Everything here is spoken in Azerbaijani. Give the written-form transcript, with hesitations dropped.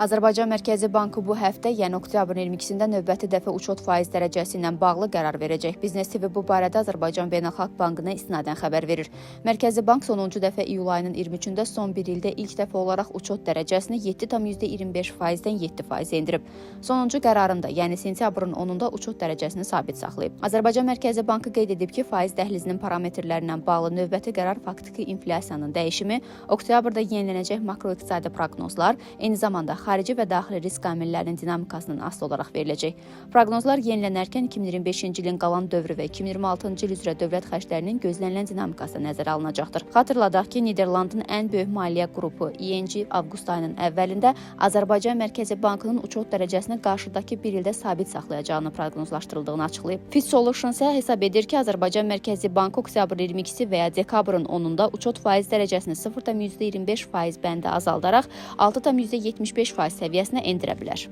Azərbaycan Mərkəzi Bankı bu həftə, yəni oktyabrın 22-sində növbəti dəfə uçot faiz dərəcəsi ilə bağlı qərar verəcək. Biznes TV bu barədə Azərbaycan Beynəlxalq Bankına istinadən xəbər verir. Mərkəzi Bank sonuncu dəfə iyul ayının 23-də son bir ildə ilk dəfə olaraq uçot dərəcəsini 7,25%-dən 7%-ə endirib. Sonuncu qərarında, yəni sentyabrın 10-da uçot dərəcəsini sabit saxlayıb. Azərbaycan Mərkəzi Bankı qeyd edib ki, faiz dəhlizinin parametrləri ilə bağlı növbəti qərar faktiki inflyasiyanın dəyişimi, oktyabrda yenilənəcək makroiqtisadi proqnozlar, eyni zamanda xarici və daxili risk amillərinin dinamikasının asılı olaraq veriləcək. Proqnozlar yenilənərkən 2025-ci ilin qalan dövrü və 2026-cı il üzrə dövlət xərclərinin gözlənilən dinamikası nəzərə alınacaqdır. Xatırladaq ki, Niderlandın ən böyük maliyyə qrupu ING avqust ayının əvvəlində Azərbaycan Mərkəzi Bankının uçot dərəcəsini qarşıdakı bir ildə sabit saxlayacağını proqnozlaşdırıldığını açıqlayıb. Fitch Solutions isə hesab edir ki, Azərbaycan Mərkəzi Bankı oktyabrın 22-si və ya dekabrın 10-da uçot faiz dərəcəsini 0,25% bəndə azaldaraq 6,75% səviyyəsinə endirə bilər.